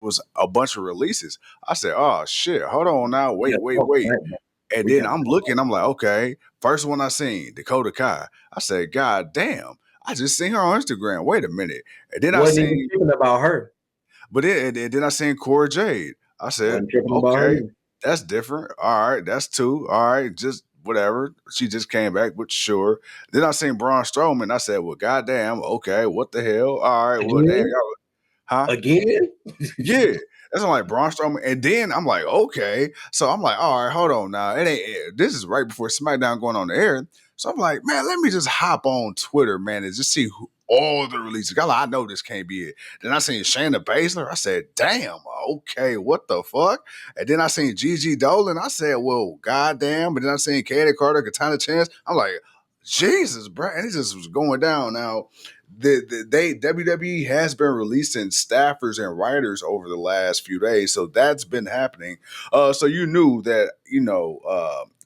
was a bunch of releases. I said, oh shit, hold on now, wait. And We then got I'm looking, I'm like, okay. First one I seen, Dakota Kai. I said, God damn, I just seen her on Instagram. Wait a minute. And then I wasn't even seen, tripping about her. but then I seen Cora Jade. I said, Wasn't tripping about her okay, either. that's different. All right, that's two. All right, just whatever. She just came back, but sure. Then I seen Braun Strowman. I said, well, goddamn, okay, what the hell? All right, well, damn, Again? y'all, huh? Again? Yeah. That's like Braun Strowman. And then I'm like, okay. So I'm like, all right, hold on now. This is right before SmackDown going on the air. So I'm like, man, let me just hop on Twitter, man, and just see all the releases. I know this can't be it. Then I seen Shayna Baszler. I said, damn, okay, what the fuck? And then I seen Gigi Dolan. I said, well, goddamn. But then I seen KAYDEN, Katana Chance. I'm like, Jesus, bro. And it just was going down. Now, WWE has been releasing staffers and writers over the last few days, so that's been happening. So you knew that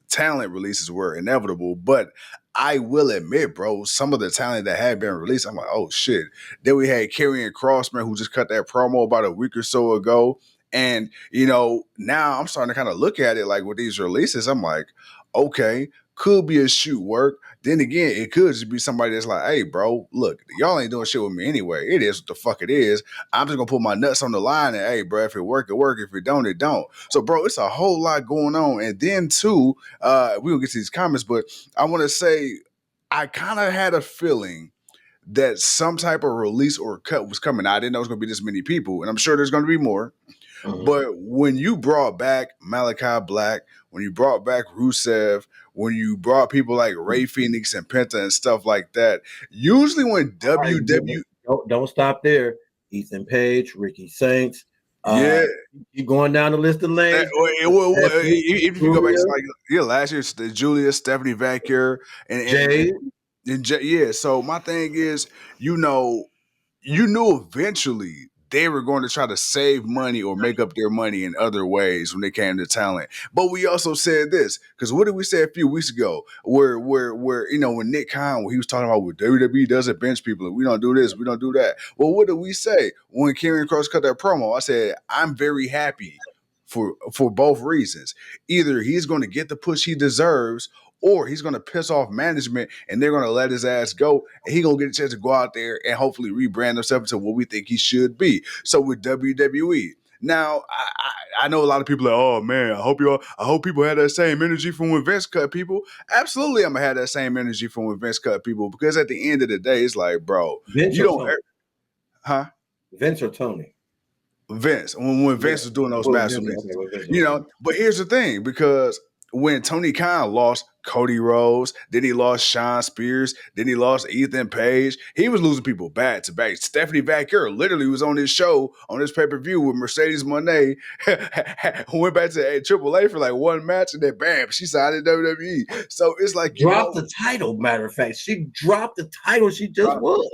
talent releases were inevitable, but I will admit, bro, some of the talent that had been released, I'm like, oh shit. Then we had Karrion Crossman who just cut that promo about a week or so ago. And now I'm starting to kind of look at it like with these releases, I'm like, okay, could be a shoot work. Then again, it could just be somebody that's like, hey, bro, look, y'all ain't doing shit with me anyway. It is what the fuck it is. I'm just gonna put my nuts on the line and hey, bro, if it work, it work. If it don't, it don't. So, bro, it's a whole lot going on. And then too, we gonna get to these comments, but I want to say I kind of had a feeling that some type of release or cut was coming. I didn't know it was gonna be this many people, and I'm sure there's gonna be more. Mhm. But when you brought back Malachi Black, when you brought back Rusev, when you brought people like Ray Phoenix and Penta and stuff like that, usually when WWE, Don't stop there. Ethan Page, Ricky Saints. yeah, You going down the list of names. if you go back to like last year, Julia, Stephanie Vaquer, Jade. yeah. So my thing is, you knew eventually they were going to try to save money or make up their money in other ways when they came to talent. But we also said this, because what did we say a few weeks ago? Where when Nick Khan, he was talking about what WWE doesn't bench people, and we don't do this, we don't do that. Well, what did we say when Karrion Kross cut that promo? I said, I'm very happy for both reasons. Either he's going to get the push he deserves, or he's going to piss off management and they're going to let his ass go, and he's going to get a chance to go out there and hopefully rebrand himself into what we think he should be. So with WWE, now I know a lot of people are like, oh man, I hope people had that same energy from when Vince cut people. Absolutely, I'm gonna have that same energy from when Vince cut people, because at the end of the day, it's like, bro, Vince you or don't, Tony? huh? Vince or Tony? Vince, when Vince was doing those mass releases, but here's the thing, because when Tony Khan lost Cody Rhodes, then he lost Sean Spears, then he lost Ethan Page, he was losing people back to back. Stephanie Vaquer literally was on this show, on this pay-per-view with Mercedes Moné, went back to AAA for like one match, and then bam, she signed in WWE. So it's like, dropped the title. Matter of fact, she dropped the title she just won.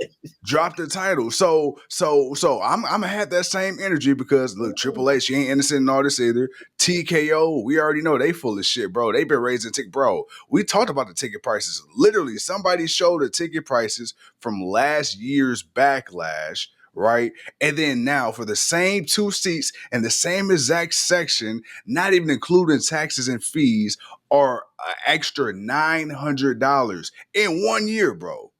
Dropped the title. So I'm gonna have that same energy, because look, Triple H, she ain't innocent in all this either. TKO, we already know they full of shit, bro. They've been raising bro. We talked about the ticket prices. Literally, somebody showed the ticket prices from last year's Backlash, right? And then now for the same 2 seats and the same exact section, not even including taxes and fees, are an extra $900 in 1 year, bro.